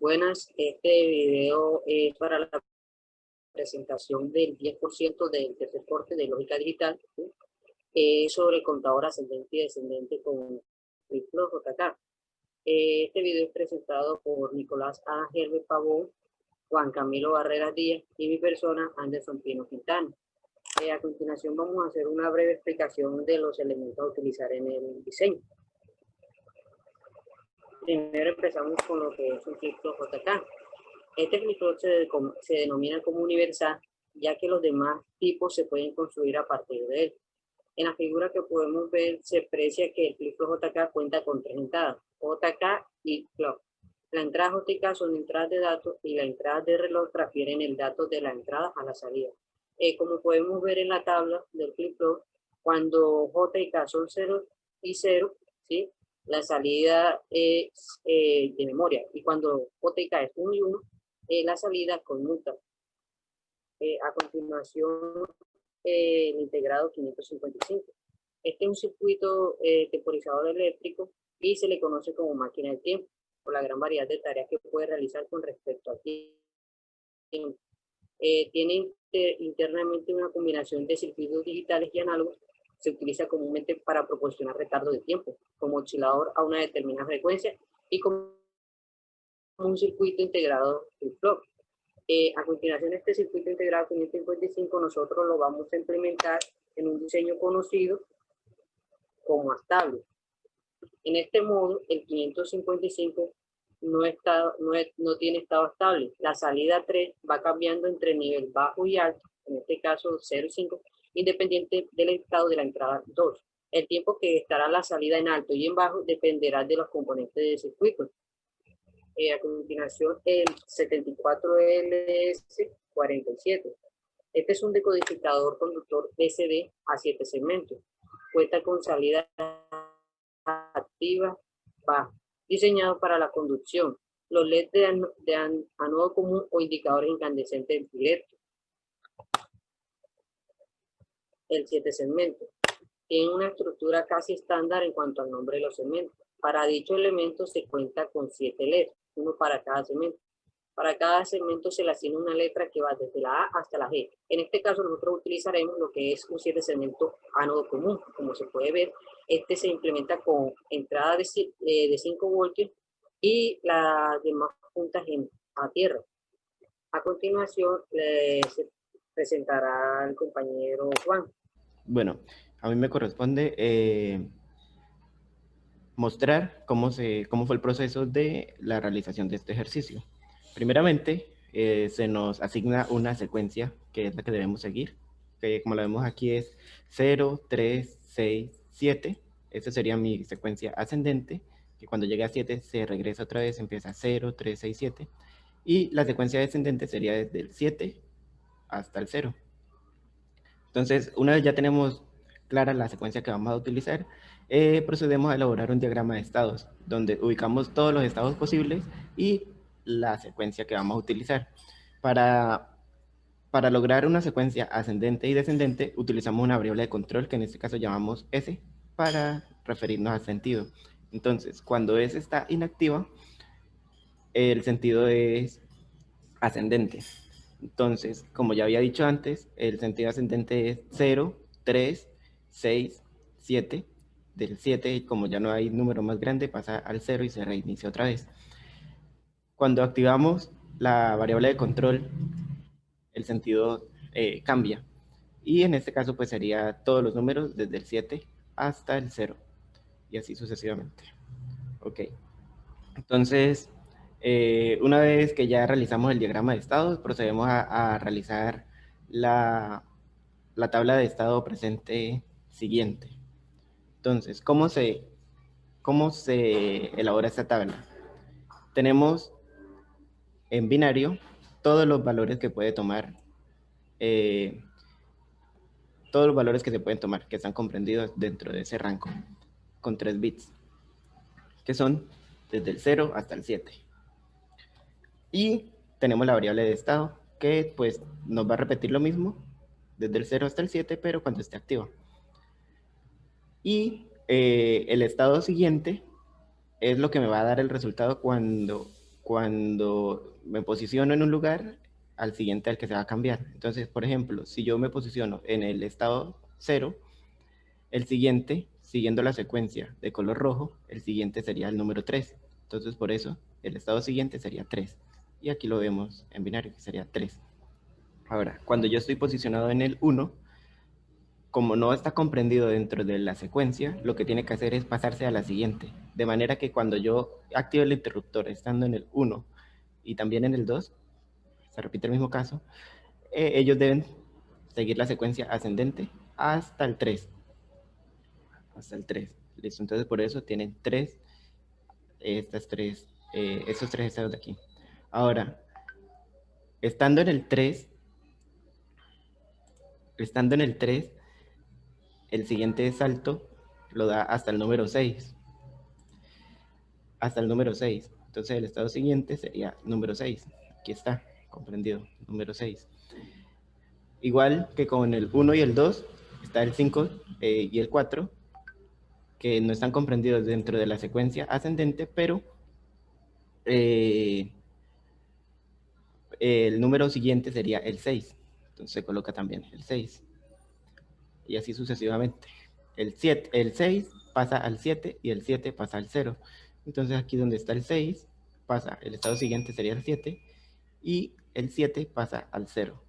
Buenas, este video es para la presentación del 10% del tercer corte de lógica digital, ¿sí? Sobre contador ascendente y descendente con flip-flop JK. Este video es presentado por Nicolás A. Herbert Pavón, Juan Camilo Barreras Díaz y mi persona, Anderson Pino Quintana. A continuación vamos a hacer una breve explicación de los elementos a utilizar en el diseño. Primero empezamos con lo que es un flip-flop JK. Este flip-flop se denomina como universal, ya que los demás tipos se pueden construir a partir de él. En la figura que podemos ver se aprecia que el flip-flop JK cuenta con tres entradas, JK y clock. La entrada JK son entradas de datos y la entrada de reloj transfieren el dato de la entrada a la salida. Como podemos ver en la tabla del flip-flop, cuando J y K son 0 y 0, ¿sí? La salida es de memoria, y cuando J y K es 1 y 1, la salida conmuta. A continuación, el integrado 555. Este es un circuito temporizador eléctrico y se le conoce como máquina del tiempo, por la gran variedad de tareas que puede realizar con respecto al tiempo. Tiene internamente una combinación de circuitos digitales y análogos. Se utiliza comúnmente para proporcionar retardo de tiempo, como oscilador a una determinada frecuencia y como un circuito integrado flip-flop. A continuación, este circuito integrado 555 nosotros lo vamos a implementar en un diseño conocido como estable. En este modo, el 555 no tiene estado estable. La salida 3 va cambiando entre nivel bajo y alto, en este caso 0 y 5, independiente del estado de la entrada 2. El tiempo que estará la salida en alto y en bajo dependerá de los componentes del circuito. A continuación, el 74LS47. Este es un decodificador conductor SD a 7 segmentos. Cuenta con salida activa baja, diseñado para la conducción. Los LED de anodo común o indicadores incandescentes directos. El 7 segmentos. Tiene una estructura casi estándar en cuanto al nombre de los segmentos. Para dicho elemento se cuenta con 7 LEDs, uno para cada segmento. Para cada segmento se le asigna una letra que va desde la A hasta la G. En este caso nosotros utilizaremos lo que es un 7 segmento ánodo común. Como se puede ver, este se implementa con entrada de 5 voltios y las demás puntas a tierra. A continuación se presentará el compañero Juan. Bueno, a mí me corresponde mostrar cómo fue el proceso de la realización de este ejercicio. Primeramente, se nos asigna una secuencia que es la que debemos seguir, que como la vemos aquí es 0, 3, 6, 7. Esa sería mi secuencia ascendente, que cuando llegue a 7 se regresa otra vez, empieza 0, 3, 6, 7. Y la secuencia descendente sería desde el 7 hasta el 0. Entonces, una vez ya tenemos clara la secuencia que vamos a utilizar, procedemos a elaborar un diagrama de estados, donde ubicamos todos los estados posibles y la secuencia que vamos a utilizar. Para lograr una secuencia ascendente y descendente, utilizamos una variable de control, que en este caso llamamos S, para referirnos al sentido. Entonces, cuando S está inactiva, el sentido es ascendente. Entonces, como ya había dicho antes, el sentido ascendente es 0, 3, 6, 7. Del 7, como ya no hay número más grande, pasa al 0 y se reinicia otra vez. Cuando activamos la variable de control, el sentido cambia. Y en este caso, pues sería todos los números desde el 7 hasta el 0. Y así sucesivamente. Ok. Entonces, una vez que ya realizamos el diagrama de estados, procedemos a realizar la tabla de estado presente siguiente. Entonces, ¿cómo se elabora esta tabla? Tenemos en binario todos los valores que puede tomar, todos los valores que se pueden tomar, que están comprendidos dentro de ese rango, con 3 bits, que son desde el 0 hasta el 7. Y tenemos la variable de estado, que pues nos va a repetir lo mismo desde el 0 hasta el 7, pero cuando esté activa. Y el estado siguiente es lo que me va a dar el resultado cuando cuando me posiciono en un lugar, al siguiente al que se va a cambiar. Entonces, por ejemplo, si yo me posiciono en el estado 0, el siguiente, siguiendo la secuencia de color rojo, el siguiente sería el número 3. Entonces, por eso, el estado siguiente sería 3. Y aquí lo vemos en binario, que sería 3. Ahora, cuando yo estoy posicionado en el 1, como no está comprendido dentro de la secuencia, lo que tiene que hacer es pasarse a la siguiente. De manera que cuando yo active el interruptor estando en el 1 y también en el 2, se repite el mismo caso, ellos deben seguir la secuencia ascendente hasta el 3. Hasta el 3. Listo, entonces por eso tienen estos tres estados de aquí. Ahora, estando en el 3, el siguiente salto lo da hasta el número 6. Hasta el número 6. Entonces el estado siguiente sería número 6. Aquí está, comprendido, número 6. Igual que con el 1 y el 2, está el 5 y el 4, que no están comprendidos dentro de la secuencia ascendente, pero el número siguiente sería el 6. Entonces se coloca también el 6. Y así sucesivamente. El 6 pasa al 7 y el 7 pasa al 0. Entonces aquí donde está el 6, pasa, el estado siguiente sería el 7 y el 7 pasa al 0.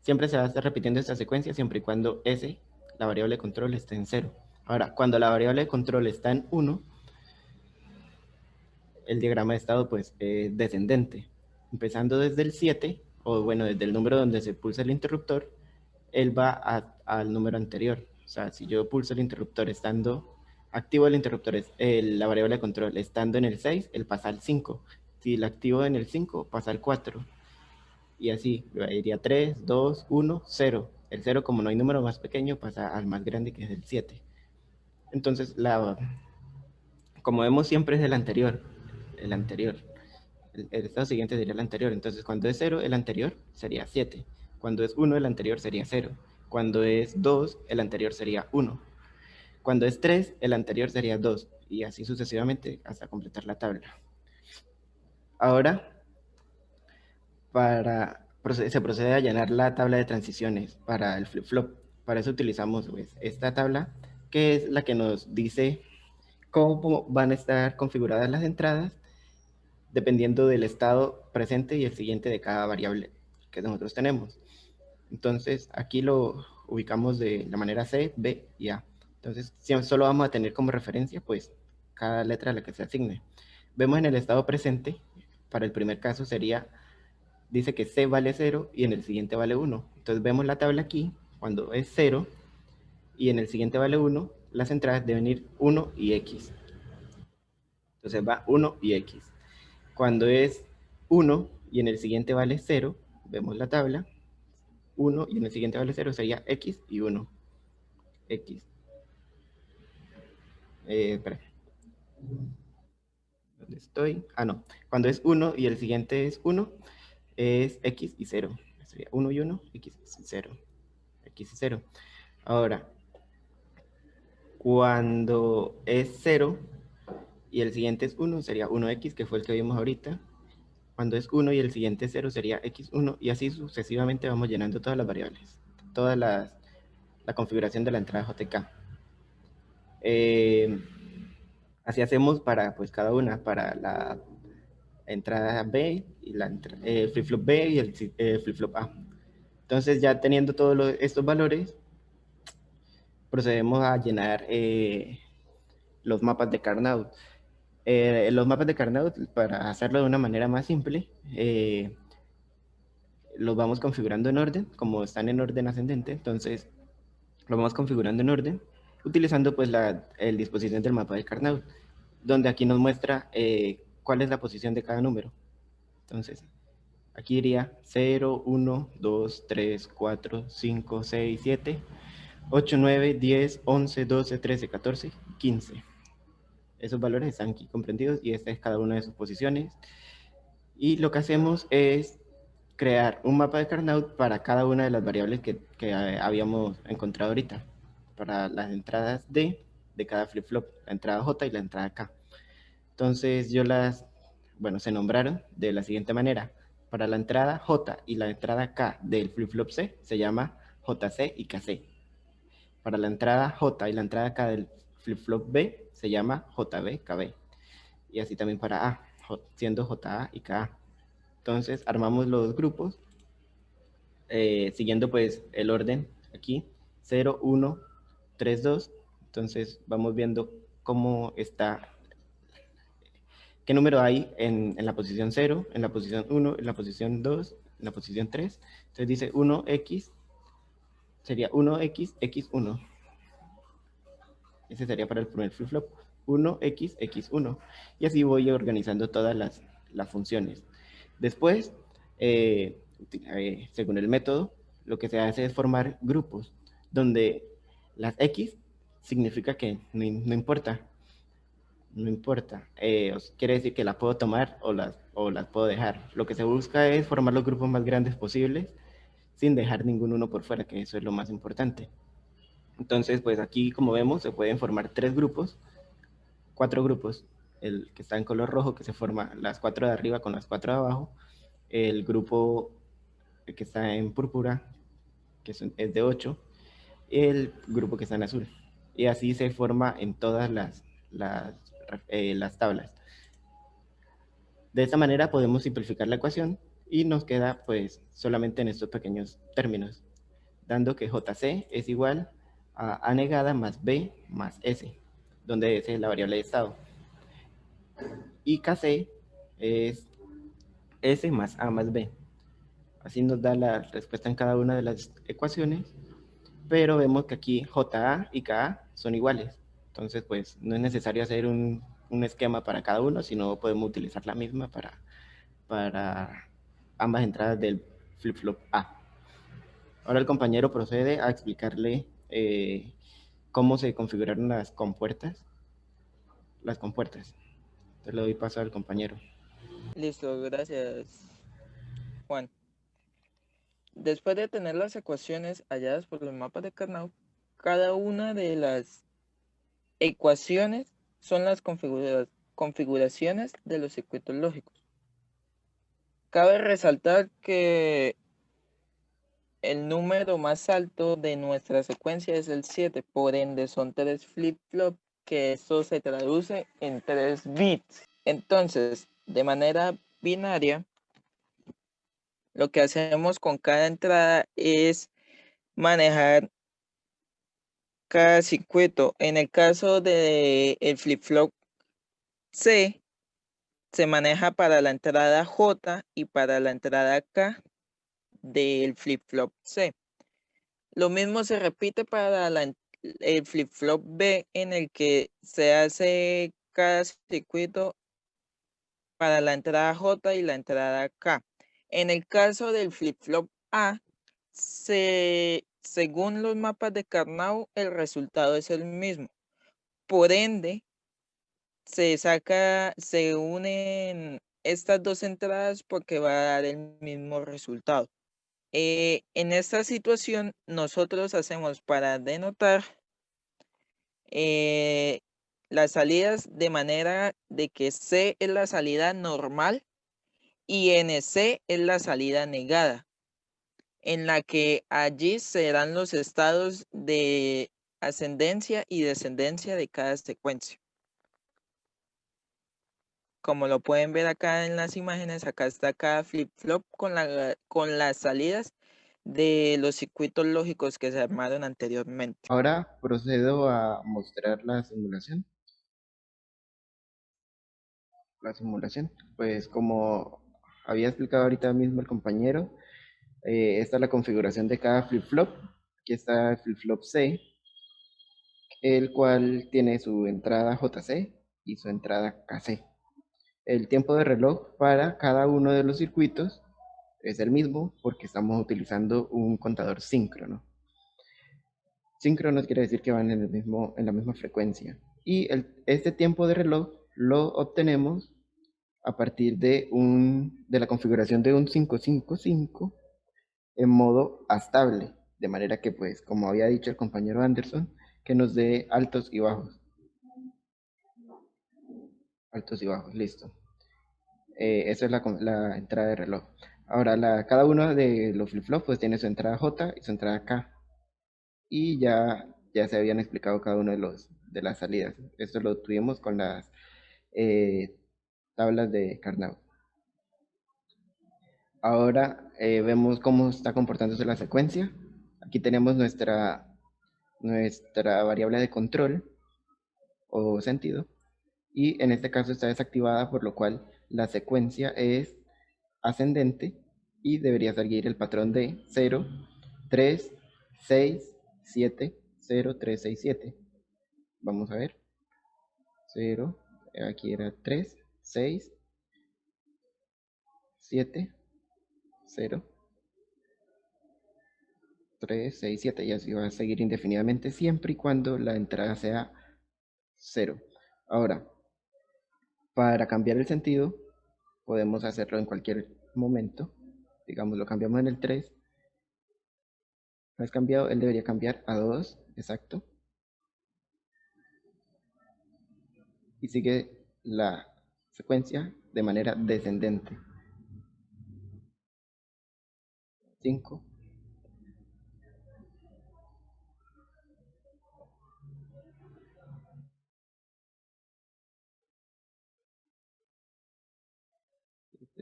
Siempre se va a estar repitiendo esta secuencia siempre y cuando S, la variable de control, esté en 0. Ahora, cuando la variable de control está en 1, el diagrama de estado pues es descendente. Empezando desde el 7, o bueno, desde el número donde se pulsa el interruptor, él va al número anterior. O sea, si yo pulso el interruptor estando activo el interruptor, la variable de control estando en el 6, él pasa al 5. Si la activo en el 5, pasa al 4. Y así, iría 3, 2, 1, 0. El 0, como no hay número más pequeño, pasa al más grande, que es el 7. Entonces, como vemos, siempre es el anterior. El anterior. El estado siguiente sería el anterior. Entonces, cuando es 0, el anterior sería 7. Cuando es 1, el anterior sería 0. Cuando es 2, el anterior sería 1. Cuando es 3, el anterior sería 2. Y así sucesivamente hasta completar la tabla. Ahora, se procede a llenar la tabla de transiciones para el flip-flop. Para eso utilizamos pues, esta tabla, que es la que nos dice cómo van a estar configuradas las entradas dependiendo del estado presente y el siguiente de cada variable que nosotros tenemos. Entonces, aquí lo ubicamos de la manera C, B y A. Entonces, solo vamos a tener como referencia, pues, cada letra a la que se asigne. Vemos en el estado presente, para el primer caso sería, dice que C vale 0 y en el siguiente vale 1. Entonces, vemos la tabla aquí, cuando es 0 y en el siguiente vale 1, las entradas deben ir 1 y X. Entonces, va 1 y X. Cuando es 1 y en el siguiente vale 0, vemos la tabla, 1 y en el siguiente vale 0 sería X y 1. X. Espera. ¿Dónde estoy? Ah, no. Cuando es 1 y el siguiente es 1, es X y 0. Sería 1 y 1, X y 0. X y 0. Ahora, cuando es 0 y el siguiente es 1, sería 1X, que fue el que vimos ahorita. Cuando es 1 y el siguiente 0 sería X1, y así sucesivamente vamos llenando todas las variables, toda la configuración de la entrada JK. Así hacemos para pues cada una, para la entrada B y el flip-flop B y el flip-flop A. Entonces, ya teniendo todos estos valores, procedemos a llenar los mapas de Carnot. Los mapas de Carnot, para hacerlo de una manera más simple, los vamos configurando en orden, como están en orden ascendente. Entonces, lo vamos configurando en orden, utilizando pues el disposición del mapa de Carnot, donde aquí nos muestra cuál es la posición de cada número. Entonces, aquí iría 0, 1, 2, 3, 4, 5, 6, 7, 8, 9, 10, 11, 12, 13, 14, 15. Esos valores están aquí comprendidos y esta es cada una de sus posiciones. Y lo que hacemos es crear un mapa de Carnot para cada una de las variables que habíamos encontrado ahorita, para las entradas de cada flip-flop, la entrada J y la entrada K. Entonces yo las bueno, se nombraron de la siguiente manera. Para la entrada J y la entrada K del flip-flop C se llama JC y KC. Para la entrada J y la entrada K del flip-flop B se llama JB, KB. Y así también para A, siendo JA y KA. Entonces armamos los grupos siguiendo pues el orden aquí, 0, 1, 3, 2. Entonces vamos viendo cómo está, qué número hay en la posición 0, en la posición 1, en la posición 2, en la posición 3. Entonces dice 1x, sería 1x, x1. Ese sería para el primer flip-flop. 1x, x1. Y así voy organizando todas las funciones. Después, según el método, lo que se hace es formar grupos, donde las x significa que no importa. No importa. Quiere decir que la puedo tomar o las puedo dejar. Lo que se busca es formar los grupos más grandes posibles sin dejar ningún uno por fuera, que eso es lo más importante. Entonces, pues aquí, como vemos, se pueden formar 3 grupos, 4 grupos. El que está en color rojo, que se forma las 4 de arriba con las 4 de abajo. El grupo que está en púrpura, que es de 8. El grupo que está en azul. Y así se forma en todas las tablas. De esta manera podemos simplificar la ecuación y nos queda pues solamente en estos pequeños términos, dando que JC es igual a A negada más B más S, donde S es la variable de estado. Y KC es S más A más B. Así nos da la respuesta en cada una de las ecuaciones, pero vemos que aquí JA y KA son iguales. Entonces, pues no es necesario hacer un esquema para cada uno, sino podemos utilizar la misma para ambas entradas del flip-flop A. Ahora el compañero procede a explicarle cómo se configuraron las compuertas. Entonces le doy paso al compañero. Listo, gracias, Juan. Después de tener las ecuaciones halladas por los mapas de Carnot, cada una de las ecuaciones son las configuraciones de los circuitos lógicos. Cabe resaltar que el número más alto de nuestra secuencia es el 7, por ende son 3 flip-flop, que esto se traduce en 3 bits. Entonces, de manera binaria, lo que hacemos con cada entrada es manejar cada circuito. En el caso del flip-flop C, se maneja para la entrada J y para la entrada K del flip-flop C. Lo mismo se repite para el flip-flop B, en el que se hace cada circuito para la entrada J y la entrada K. En el caso del flip-flop A, según los mapas de Carnot, el resultado es el mismo. Por ende, se unen estas dos entradas porque va a dar el mismo resultado. En esta situación, nosotros hacemos para denotar las salidas de manera de que C es la salida normal y NC es la salida negada, en la que allí serán los estados de ascendencia y descendencia de cada secuencia. Como lo pueden ver acá en las imágenes, acá está cada flip-flop con las salidas de los circuitos lógicos que se armaron anteriormente. Ahora procedo a mostrar la simulación. Pues como había explicado ahorita mismo el compañero, esta es la configuración de cada flip-flop. Aquí está el flip-flop C, el cual tiene su entrada JC y su entrada KC. El tiempo de reloj para cada uno de los circuitos es el mismo porque estamos utilizando un contador síncrono. Síncrono quiere decir que van en la misma frecuencia. Y este tiempo de reloj lo obtenemos a partir de la configuración de un 555 en modo astable, de manera que, pues, como había dicho el compañero Anderson, que nos dé altos y bajos. Altos y bajos, listo. Eso es la entrada de reloj. Ahora, cada uno de los flip-flops pues tiene su entrada J y su entrada K. Y ya se habían explicado cada uno de las salidas. Esto lo tuvimos con las tablas de Carnot. Ahora vemos cómo está comportándose la secuencia. Aquí tenemos nuestra variable de control o sentido. Y en este caso está desactivada, por lo cual la secuencia es ascendente y debería seguir el patrón de 0, 3, 6, 7, 0, 3, 6, 7. Vamos a ver. 0, aquí era 3, 6, 7, 0, 3, 6, 7. Y así va a seguir indefinidamente siempre y cuando la entrada sea 0. Ahora, para cambiar el sentido, podemos hacerlo en cualquier momento. Digamos, lo cambiamos en el 3. ¿No es cambiado? Él debería cambiar a 2, exacto. Y sigue la secuencia de manera descendente. 5,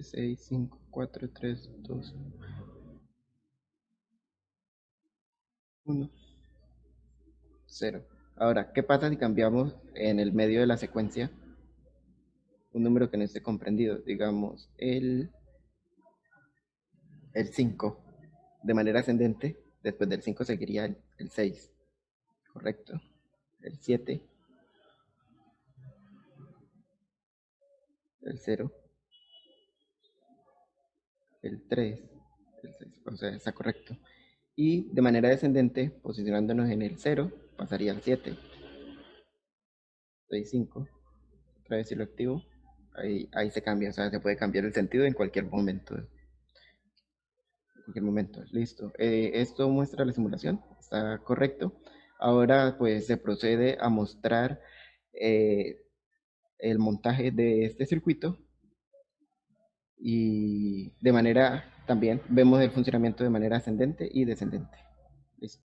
6, 5, 4, 3, 2, 1, 0. Ahora, ¿qué pasa si cambiamos en el medio de la secuencia un número que no esté comprendido? Digamos, el 5. De manera ascendente, después del 5 seguiría el 6. Correcto. El 7. El 0. El 3. El 6. O sea, está correcto. Y de manera descendente, posicionándonos en el 0, pasaría al 7. 6, 5. Otra vez si lo activo, ahí se cambia. O sea, se puede cambiar el sentido en cualquier momento. Listo. Esto muestra la simulación, está correcto. Ahora pues se procede a mostrar el montaje de este circuito y de manera, también vemos el funcionamiento de manera ascendente y descendente. Listo.